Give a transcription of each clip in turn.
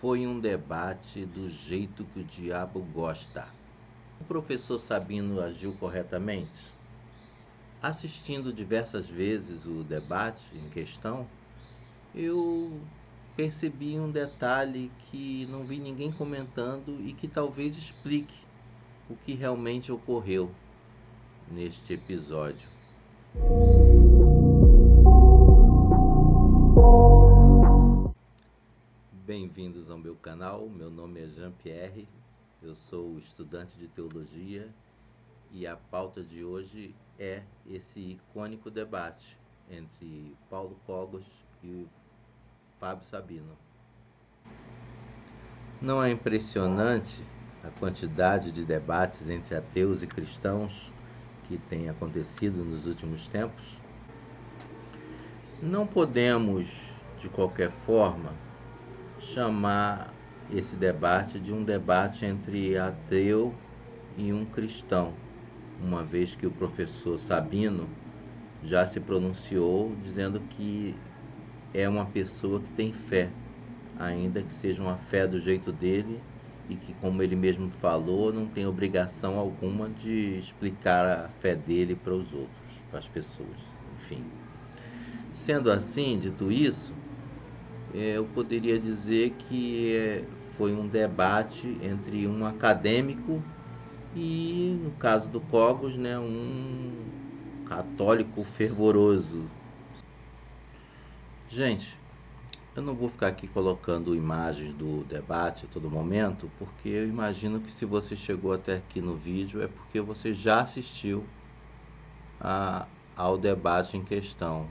Foi um debate do jeito que o diabo gosta. O professor Sabino agiu corretamente? Assistindo diversas vezes o debate em questão, eu percebi um detalhe que não vi ninguém comentando e que talvez explique o que realmente ocorreu neste episódio. Bem-vindos ao meu canal, meu nome é Jean-Pierre, eu sou estudante de teologia e a pauta de hoje é esse icônico debate entre Paulo Cogos e Fábio Sabino. Não é impressionante a quantidade de debates entre ateus e cristãos que tem acontecido nos últimos tempos? Não podemos, de qualquer forma, chamar esse debate de um debate entre ateu e um cristão, uma vez que o professor Sabino já se pronunciou dizendo que é uma pessoa que tem fé, ainda que seja uma fé do jeito dele e que, como ele mesmo falou, não tem obrigação alguma de explicar a fé dele para os outros, para as pessoas, enfim. Sendo assim, dito isso, eu poderia dizer que foi um debate entre um acadêmico e, no caso do Cogos, né, um católico fervoroso. Gente, eu não vou ficar aqui colocando imagens do debate a todo momento, porque eu imagino que se você chegou até aqui no vídeo é porque você já assistiu ao debate em questão,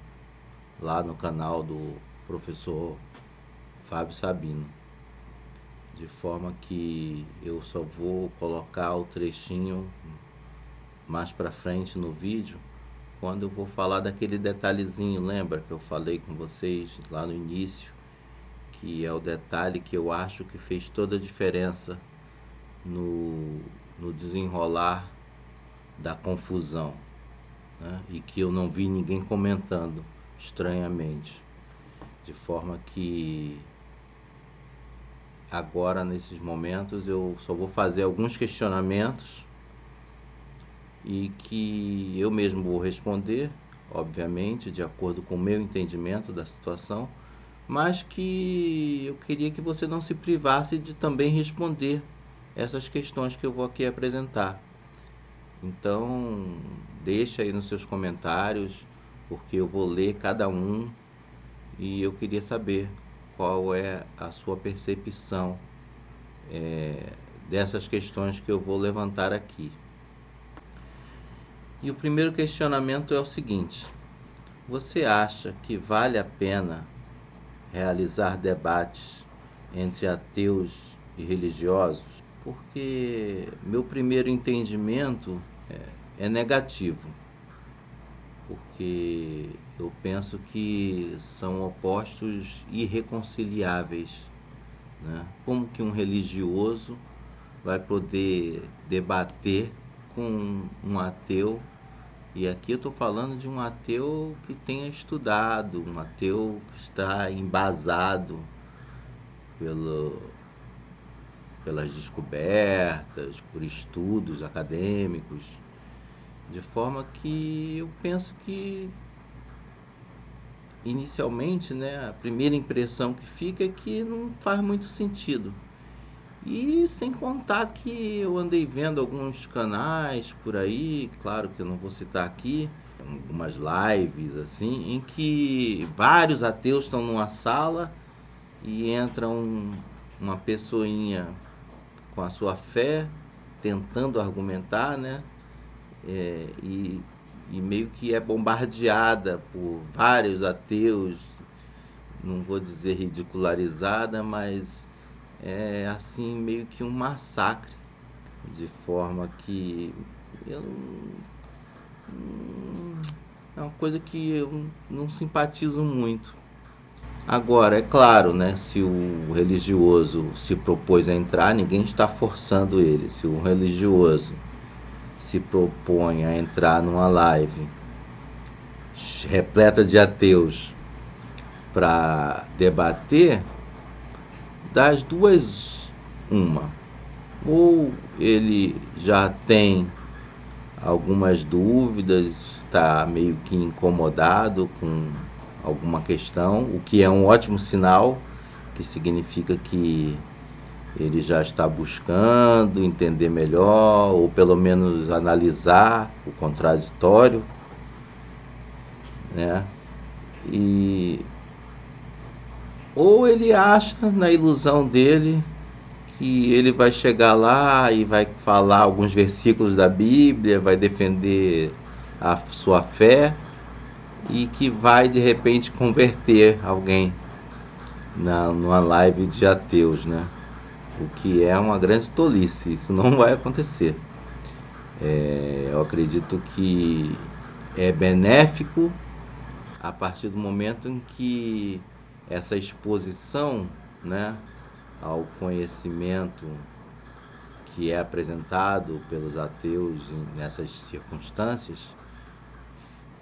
lá no canal do professor Fábio Sabino. De forma que eu só vou colocar o trechinho mais para frente no vídeo, quando eu vou falar daquele detalhezinho, lembra que eu falei com vocês lá no início, que é o detalhe que eu acho que fez toda a diferença no desenrolar da confusão, né? E que eu não vi ninguém comentando, estranhamente. De forma que agora, nesses momentos, eu só vou fazer alguns questionamentos e que eu mesmo vou responder, obviamente, de acordo com o meu entendimento da situação, mas que eu queria que você não se privasse de também responder essas questões que eu vou aqui apresentar. Então, deixa aí nos seus comentários, porque eu vou ler cada um e eu queria saber qual é a sua percepção dessas questões que eu vou levantar aqui. E o primeiro questionamento é o seguinte: você acha que vale a pena realizar debates entre ateus e religiosos? Porque meu primeiro entendimento é negativo, porque eu penso que são opostos irreconciliáveis, né? Como que um religioso vai poder debater com um ateu? E aqui eu estou falando de um ateu que tenha estudado, um ateu que está embasado pelas descobertas, por estudos acadêmicos, de forma que eu penso que, inicialmente, né, a primeira impressão que fica é que não faz muito sentido. E sem contar que eu andei vendo alguns canais por aí, claro que eu não vou citar aqui, algumas lives assim, em que vários ateus estão numa sala e entra uma pessoinha com a sua fé, tentando argumentar, né? E meio que é bombardeada por vários ateus, não vou dizer ridicularizada, mas é assim meio que um massacre, de forma que eu é uma coisa que eu não simpatizo muito. Agora, é claro, né, se o religioso se propôs a entrar, ninguém está forçando ele. Se o religioso se propõe a entrar numa live repleta de ateus para debater, das duas, uma. Ou ele já tem algumas dúvidas, está meio que incomodado com alguma questão, o que é um ótimo sinal, que significa que ele já está buscando entender melhor, ou pelo menos analisar o contraditório, né? Ou ele acha, na ilusão dele, que ele vai chegar lá e vai falar alguns versículos da Bíblia, vai defender a sua fé e que vai de repente converter alguém numa live de ateus, né? O que é uma grande tolice, isso não vai acontecer. Eu acredito que é benéfico a partir do momento em que essa exposição, né, ao conhecimento que é apresentado pelos ateus nessas circunstâncias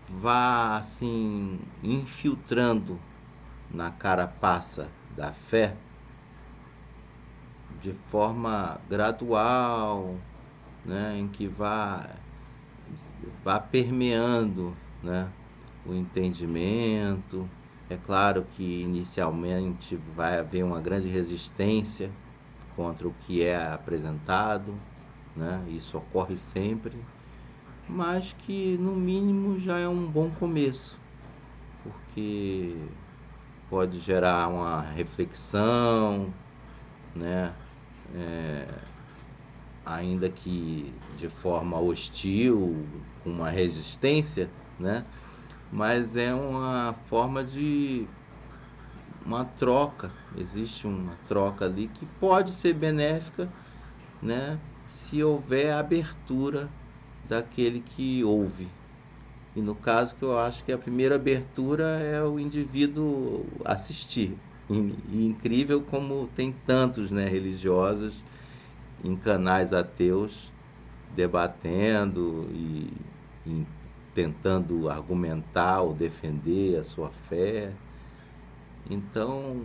vá assim infiltrando na carapaça da fé de forma gradual, né, em que vá permeando, né, o entendimento. É claro que inicialmente vai haver uma grande resistência contra o que é apresentado, né? Isso ocorre sempre, mas que no mínimo já é um bom começo, porque pode gerar uma reflexão, né? Ainda que de forma hostil, com uma resistência, né? Mas é uma forma de uma troca, existe uma troca ali que pode ser benéfica, né? Se houver abertura daquele que ouve. E no caso que eu acho que a primeira abertura é o indivíduo assistir. E incrível como tem tantos, né, religiosos em canais ateus debatendo e tentando argumentar ou defender a sua fé. Então,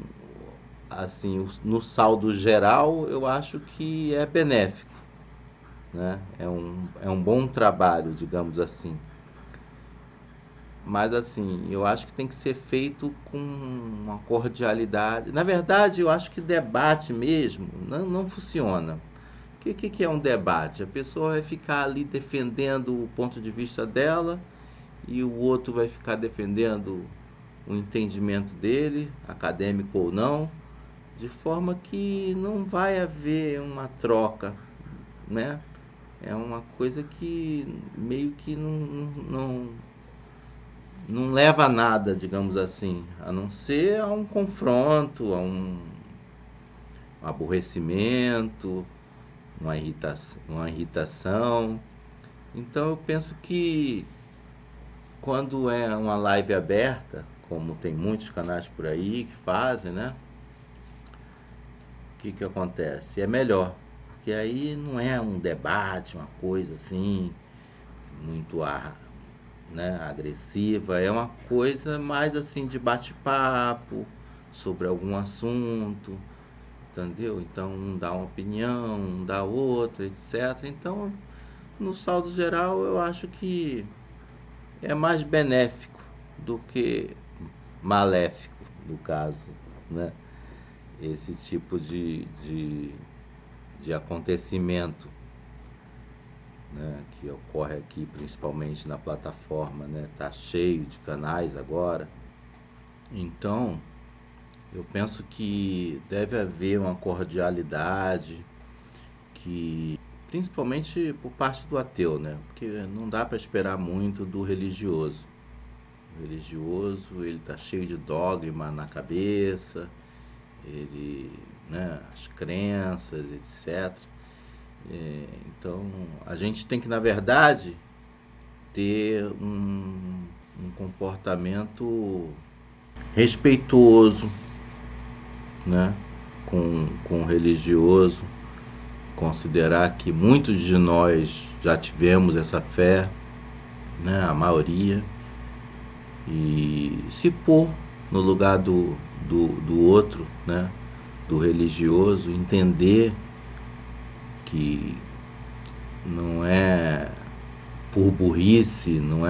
assim, no saldo geral, eu acho que é benéfico, né? É um bom trabalho, digamos assim. Mas, assim, eu acho que tem que ser feito com uma cordialidade. Na verdade, eu acho que debate mesmo não funciona. O que é um debate? A pessoa vai ficar ali defendendo o ponto de vista dela e o outro vai ficar defendendo o entendimento dele, acadêmico ou não, de forma que não vai haver uma troca, né? É uma coisa que meio que não leva a nada, digamos assim, a não ser a um confronto, a um aborrecimento, uma irritação. Então eu penso que quando é uma live aberta, como tem muitos canais por aí que fazem, né? O que acontece? É melhor, porque aí não é um debate, uma coisa assim, muito né, agressiva, é uma coisa mais assim de bate-papo sobre algum assunto, entendeu? Então um dá uma opinião, um dá outra, etc. Então, no saldo geral, eu acho que é mais benéfico do que maléfico, no caso, né? Esse tipo de acontecimento, né, que ocorre aqui principalmente na plataforma, né? Tá cheio de canais agora. Então, eu penso que deve haver uma cordialidade, que principalmente por parte do ateu, né? Porque não dá para esperar muito do religioso. O religioso, ele tá cheio de dogma na cabeça, ele, né, as crenças, etc. Então, a gente tem que, na verdade, ter um comportamento respeitoso, né, com o religioso, considerar que muitos de nós já tivemos essa fé, né, a maioria, e se pôr no lugar do outro, né, do religioso entender que não é por burrice, não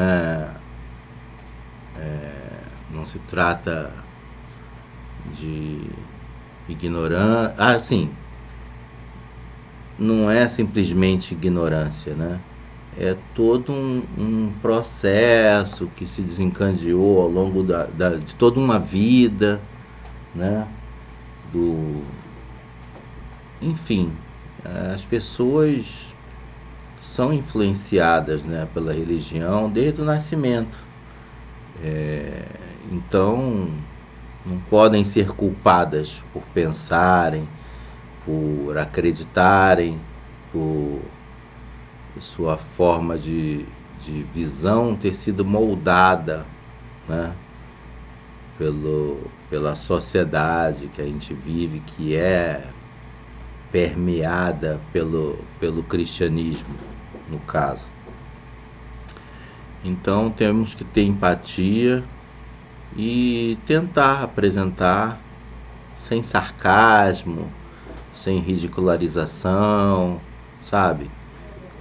se trata de ignorância, sim, não é simplesmente ignorância, né? É todo um processo que se desencadeou ao longo de toda uma vida, né? Enfim, as pessoas são influenciadas, né, pela religião desde o nascimento. Então, não podem ser culpadas por pensarem, por acreditarem, por sua forma de visão ter sido moldada, né, pela sociedade que a gente vive, que é permeada pelo cristianismo, no caso. Então temos que ter empatia e tentar apresentar sem sarcasmo, sem ridicularização, sabe?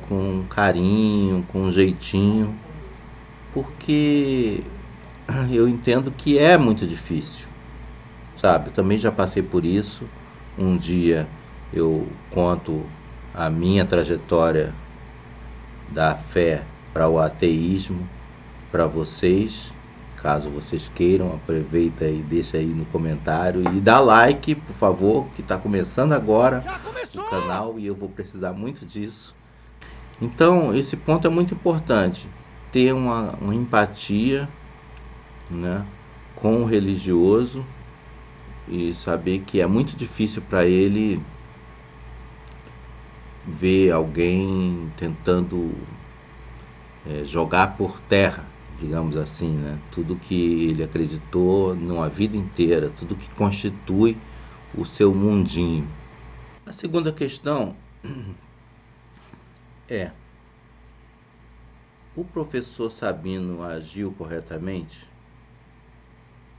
Com carinho, com jeitinho, porque eu entendo que é muito difícil, sabe? Eu também já passei por isso. Um dia eu conto a minha trajetória da fé para o ateísmo para vocês. Caso vocês queiram, aproveita e deixa aí no comentário e dá like, por favor, que está começando agora o canal e eu vou precisar muito disso. Então, esse ponto é muito importante, ter uma empatia, né, com o religioso e saber que é muito difícil para ele ver alguém tentando jogar por terra, digamos assim, né, tudo que ele acreditou numa vida inteira, tudo que constitui o seu mundinho. A segunda questão é: o professor Sabino agiu corretamente?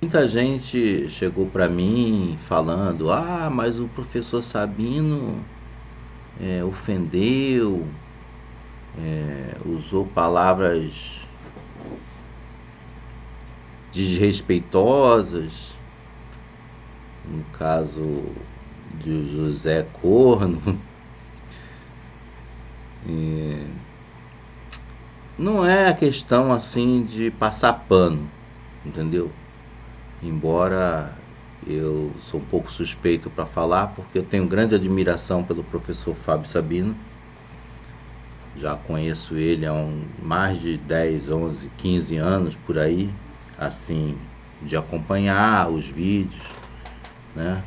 Muita gente chegou para mim falando: mas o professor Sabino ofendeu, usou palavras desrespeitosas, no caso de José Corno. Não é questão assim de passar pano, entendeu? Embora eu sou um pouco suspeito para falar, porque eu tenho grande admiração pelo professor Fábio Sabino. Já conheço ele há mais de 10, 11, 15 anos por aí, assim, de acompanhar os vídeos, né?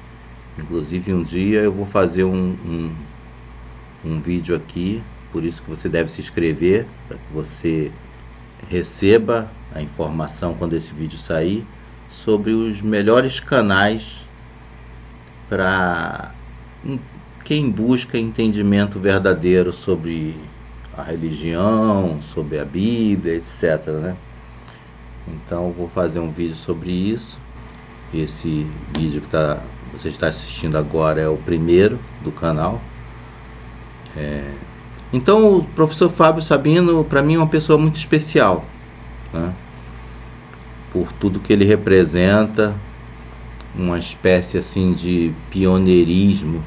Inclusive um dia eu vou fazer um vídeo aqui, por isso que você deve se inscrever, para que você receba a informação quando esse vídeo sair, sobre os melhores canais para quem busca entendimento verdadeiro sobre a religião, sobre a Bíblia, etc, né? Então vou fazer um vídeo sobre isso. Esse vídeo que você está assistindo agora é o primeiro do canal. Então o professor Fábio Sabino, para mim, é uma pessoa muito especial, né? Por tudo que ele representa, uma espécie assim de pioneirismo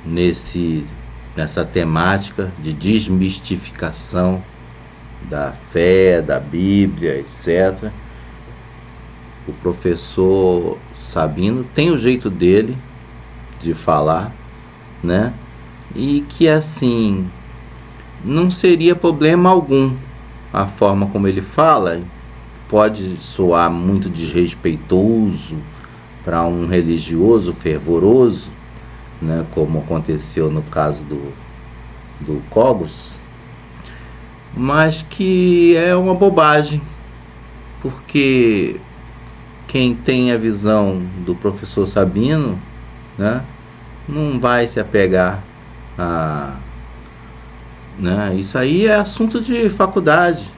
nessa temática de desmistificação da fé, da Bíblia, etc. O professor Sabino tem o jeito dele de falar, né? E que assim não seria problema algum a forma como ele fala. Pode soar muito desrespeitoso para um religioso fervoroso, né, como aconteceu no caso do Cogos, mas que é uma bobagem, porque quem tem a visão do professor Sabino, né, não vai se apegar a... né, isso aí é assunto de faculdade.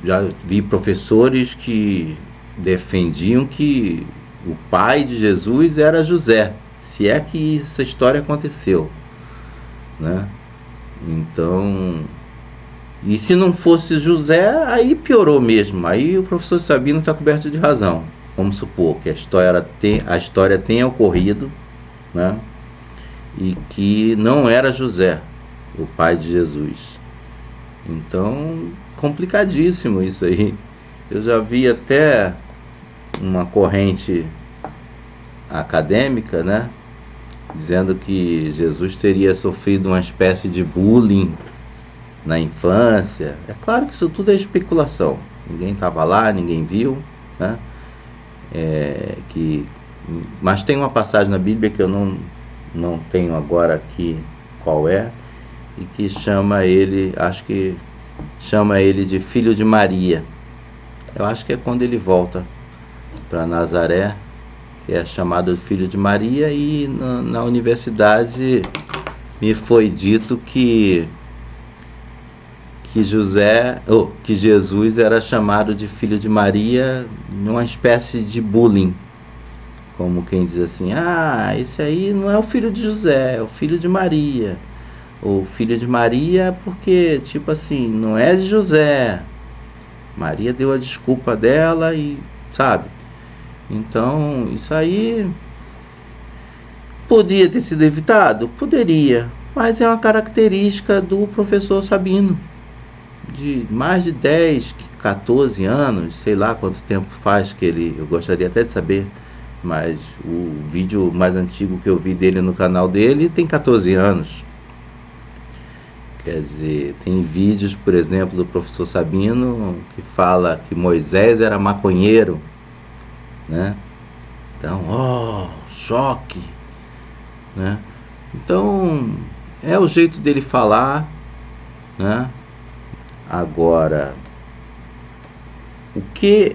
Já vi professores que defendiam que o pai de Jesus era José, se é que essa história aconteceu, né? Então, e se não fosse José, aí piorou mesmo. Aí o professor Sabino está coberto de razão. Vamos supor que a história tenha ocorrido, né? E que não era José, o pai de Jesus. Então, complicadíssimo isso aí. Eu já vi até uma corrente acadêmica, né, dizendo que Jesus teria sofrido uma espécie de bullying na infância. É claro que isso tudo é especulação. Ninguém estava lá, ninguém viu, né? Mas tem uma passagem na Bíblia que eu não tenho agora aqui qual é, e que chama ele, acho que chama ele de filho de Maria. Eu acho que é quando ele volta para Nazaré, que é chamado de filho de Maria, e na universidade me foi dito que Jesus era chamado de filho de Maria numa espécie de bullying, como quem diz assim, esse aí não é o filho de José, é o filho de Maria, ou filho de Maria porque, tipo assim, não é de José, Maria deu a desculpa dela e, sabe? Então, isso aí podia ter sido evitado? Poderia, mas é uma característica do professor Sabino, de mais de 10, 14 anos, sei lá quanto tempo faz que ele, eu gostaria até de saber, mas o vídeo mais antigo que eu vi dele no canal dele tem 14 anos. Quer dizer, tem vídeos, por exemplo, do professor Sabino que fala que Moisés era maconheiro, né? Então, choque, né? Então, é o jeito dele falar, né? Agora, o que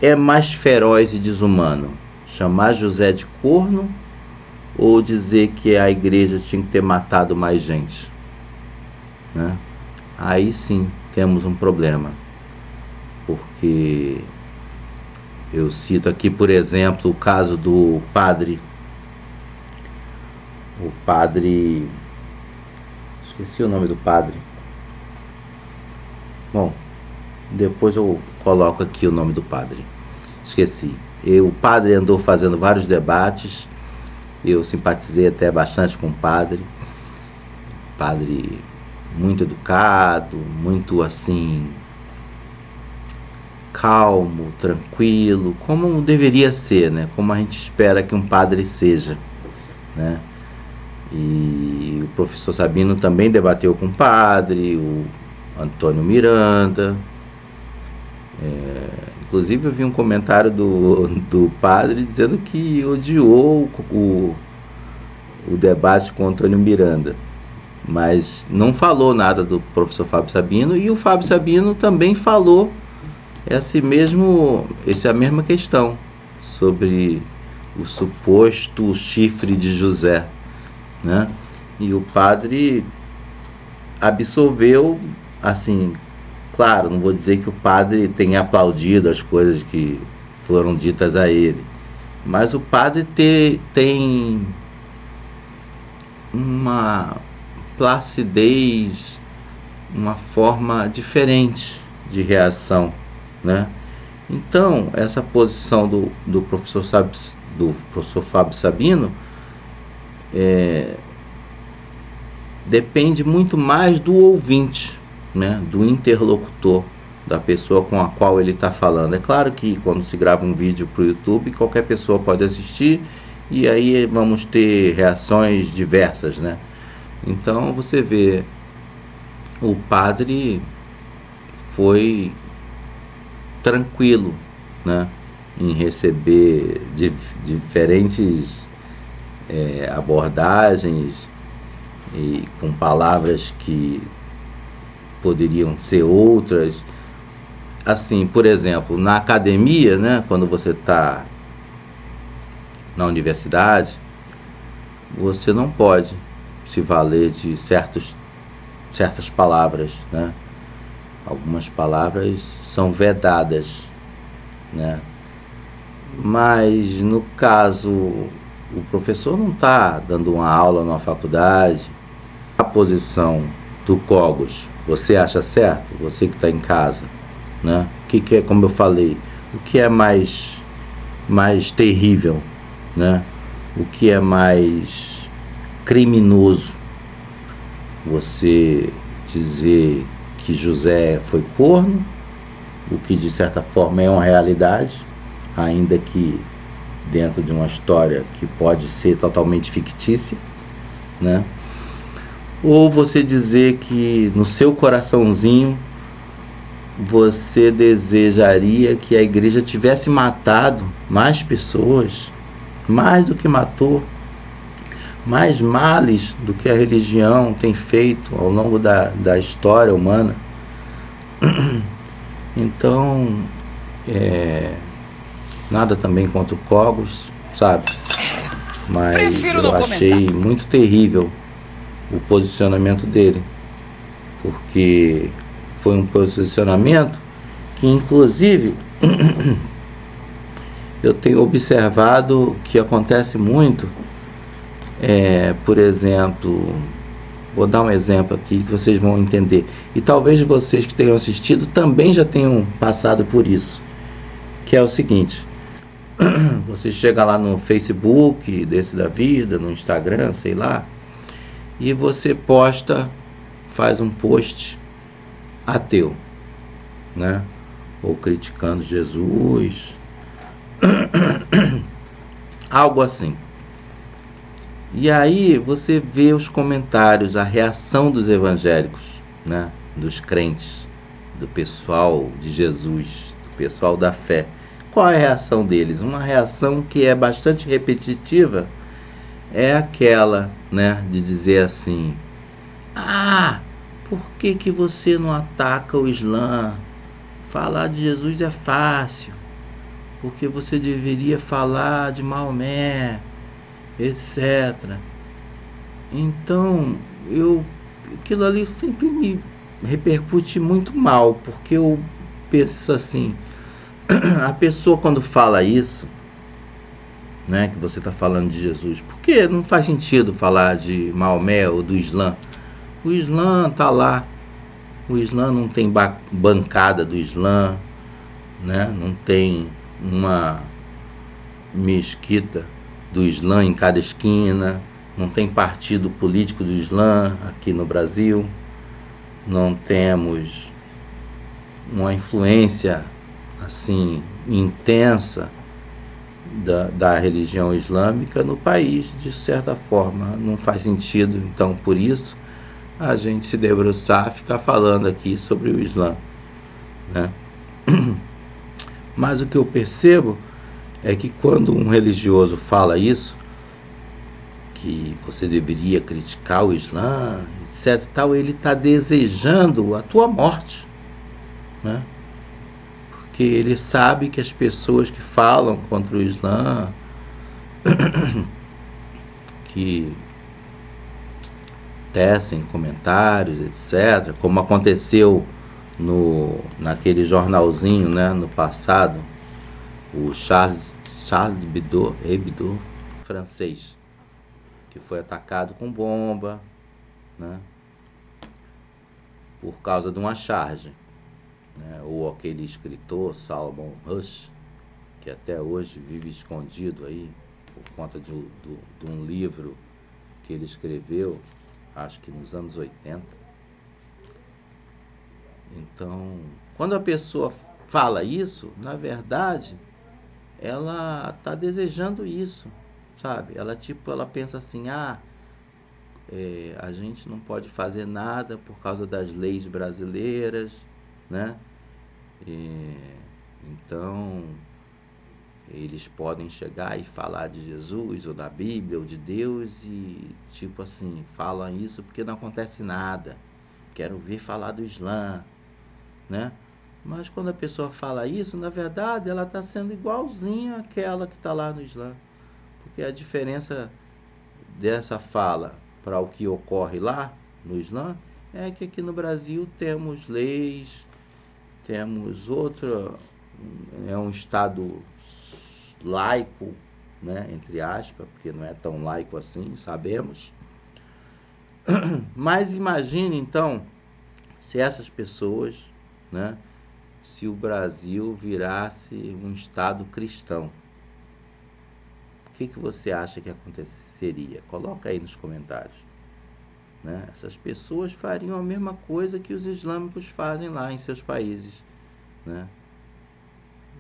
é mais feroz e desumano? Chamar José de corno ou dizer que a igreja tinha que ter matado mais gente, né? Aí sim temos um problema, porque eu cito aqui, por exemplo, o caso do padre, esqueci o nome do padre. Bom, depois eu coloco aqui o nome do padre. Esqueci. O padre andou fazendo vários debates. Eu simpatizei até bastante com o padre. Padre muito educado, muito assim, calmo, tranquilo, como deveria ser, né? Como a gente espera que um padre seja, né? E o professor Sabino também debateu com o padre, o Antônio Miranda. Inclusive eu vi um comentário do padre dizendo que odiou o debate com o Antônio Miranda, mas não falou nada do professor Fábio Sabino, e o Fábio Sabino também falou essa mesma questão sobre o suposto chifre de José, né? E o padre absolveu, assim, claro, não vou dizer que o padre tenha aplaudido as coisas que foram ditas a ele, mas o padre tem uma placidez, uma forma diferente de reação, né? Então, essa posição do professor Fábio Sabino depende muito mais do ouvinte, né? Do interlocutor, da pessoa com a qual ele está falando. É claro que quando se grava um vídeo para o YouTube, qualquer pessoa pode assistir e aí vamos ter reações diversas, né? Então você vê, o padre foi tranquilo, né, em receber diferentes abordagens e com palavras que poderiam ser outras. Assim, por exemplo, na academia, né, quando você está na universidade, você não pode se valer de certas palavras, né? Algumas palavras são vedadas, né? Mas no caso, o professor não está dando uma aula numa faculdade. A posição do Cogos, você acha certo? Você que está em casa, né? O que é, como eu falei, o que é mais terrível, né? O que é mais criminoso? Você dizer que José foi corno, o que de certa forma é uma realidade, ainda que dentro de uma história que pode ser totalmente fictícia, né? Ou você dizer que no seu coraçãozinho você desejaria que a igreja tivesse matado mais pessoas, mais do que matou, mais males do que a religião tem feito ao longo da história humana. Então, nada também contra o Cogos, sabe? Mas eu achei muito terrível o posicionamento dele, porque foi um posicionamento que, inclusive, eu tenho observado que acontece muito. Por exemplo, vou dar um exemplo aqui que vocês vão entender, e talvez vocês que tenham assistido também já tenham passado por isso, que é o seguinte: você chega lá no Facebook desse da vida, no Instagram, sei lá, e você faz um post ateu, né? Ou criticando Jesus, algo assim. E aí você vê os comentários, a reação dos evangélicos, né? Dos crentes, do pessoal de Jesus, do pessoal da fé. Qual é a reação deles? Uma reação que é bastante repetitiva, é aquela, né, de dizer assim: ah, por que você não ataca o Islã? Falar de Jesus é fácil, porque você deveria falar de Maomé, etc. Então, aquilo ali sempre me repercute muito mal, porque eu penso assim, a pessoa quando fala isso, né, que você está falando de Jesus, porque não faz sentido falar de Maomé ou do Islã. O Islã está lá, o Islã não tem bancada do Islã, né? Não tem uma mesquita do Islã em cada esquina, não tem partido político do Islã aqui no Brasil, não temos uma influência assim intensa da religião islâmica no país. De certa forma não faz sentido, então por isso a gente se debruçar, ficar falando aqui sobre o Islã, né? Mas o que eu percebo é que quando um religioso fala isso, que você deveria criticar o Islã, etc, tal, ele está desejando a tua morte, né? Porque ele sabe que as pessoas que falam contra o Islã, que tecem comentários, etc., como aconteceu naquele jornalzinho, né, no passado, o Charles Hebdo, francês, que foi atacado com bomba, né, por causa de uma charge, né, ou aquele escritor Salman Rushdie, que até hoje vive escondido aí por conta de um livro que ele escreveu, acho que nos anos 80. Então, quando a pessoa fala isso, na verdade, ela está desejando isso, sabe? Ela pensa assim: a gente não pode fazer nada por causa das leis brasileiras, né? Então, eles podem chegar e falar de Jesus, ou da Bíblia, ou de Deus, e tipo assim, falam isso porque não acontece nada. Quero ver falar do Islã, né? Mas quando a pessoa fala isso, na verdade, ela está sendo igualzinha àquela que está lá no Islã. Porque a diferença dessa fala para o que ocorre lá no Islã é que aqui no Brasil temos leis, temos outra, é um Estado laico, né, entre aspas, porque não é tão laico assim, sabemos. Mas imagine então se essas pessoas, né, se o Brasil virasse um estado cristão. O que você acha que aconteceria? Coloca aí nos comentários. Né? Essas pessoas fariam a mesma coisa que os islâmicos fazem lá em seus países. Né?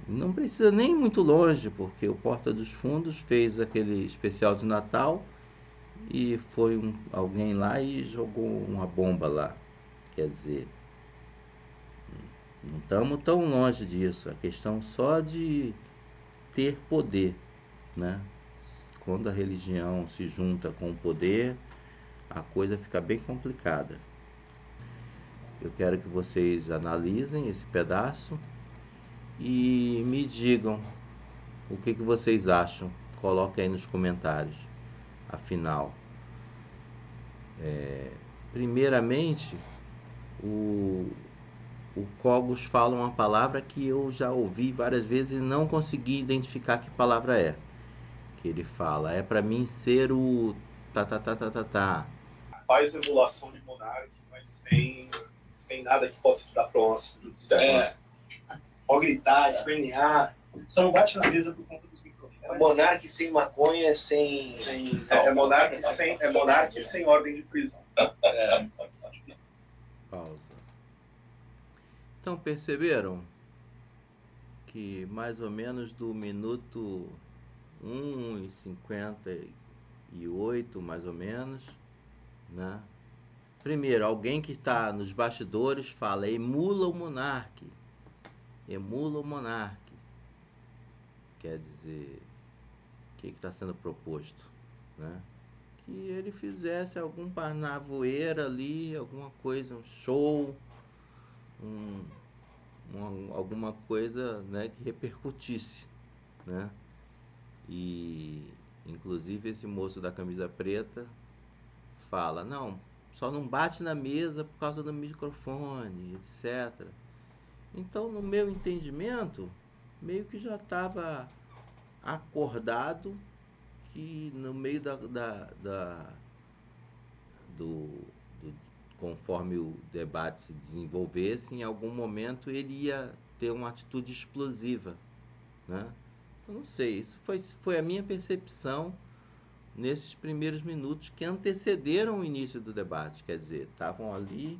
Não precisa nem ir muito longe, porque o Porta dos Fundos fez aquele especial de Natal e foi alguém lá e jogou uma bomba lá. Quer dizer, não estamos tão longe disso. A questão só de ter poder. Né? Quando a religião se junta com o poder, a coisa fica bem complicada. Eu quero que vocês analisem esse pedaço e me digam o que vocês acham. Coloquem aí nos comentários. Afinal, primeiramente, o Cogos fala uma palavra que eu já ouvi várias vezes e não consegui identificar que palavra é. Que ele fala, é para mim ser o tá. Faz emulação de Monark, mas sem nada que possa te dar próximos. Pode gritar, espernear. Só não bate na mesa por conta dos microfones. É Monark sem maconha, sem... É Monark sem ordem de prisão. Pausa. Então, perceberam que mais ou menos do minuto 1:58, mais ou menos, né? Primeiro, alguém que está nos bastidores fala, emula o monarca. Emula o monarca. Quer dizer, o que está sendo proposto? Né? Que ele fizesse algum parnavoeira ali, alguma coisa, um show, alguma coisa, né, que repercutisse. Né? E, inclusive, esse moço da camisa preta fala, não, só não bate na mesa por causa do microfone, etc. Então, no meu entendimento, meio que já estava acordado que no meio conforme o debate se desenvolvesse, em algum momento ele ia ter uma atitude explosiva. Né? Eu não sei, isso foi a minha percepção nesses primeiros minutos que antecederam o início do debate, quer dizer, estavam ali,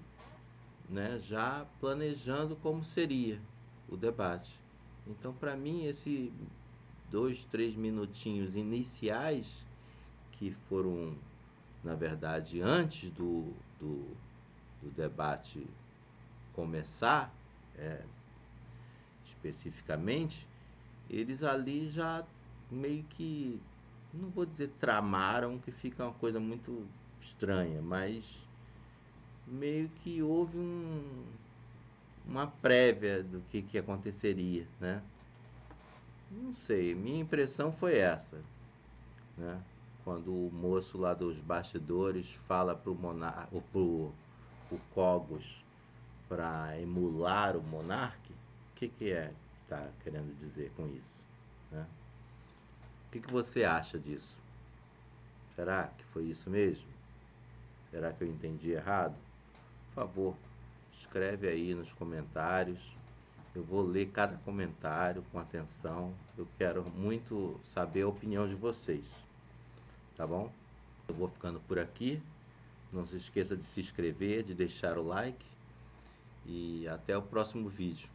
né, já planejando como seria o debate. Então, para mim, esses 2-3 minutinhos iniciais, que foram, na verdade, antes do debate começar, especificamente, eles ali já meio que, não vou dizer tramaram, que fica uma coisa muito estranha, mas meio que houve uma prévia do que aconteceria, né? Não sei, minha impressão foi essa, né? Quando o moço lá dos bastidores fala pro o Cogos para emular o monarca, o que está querendo dizer com isso? Né? O que você acha disso? Será que foi isso mesmo? Será que eu entendi errado? Por favor, escreve aí nos comentários. Eu vou ler cada comentário com atenção. Eu quero muito saber a opinião de vocês. Tá bom? Eu vou ficando por aqui. Não se esqueça de se inscrever, de deixar o like. E até o próximo vídeo.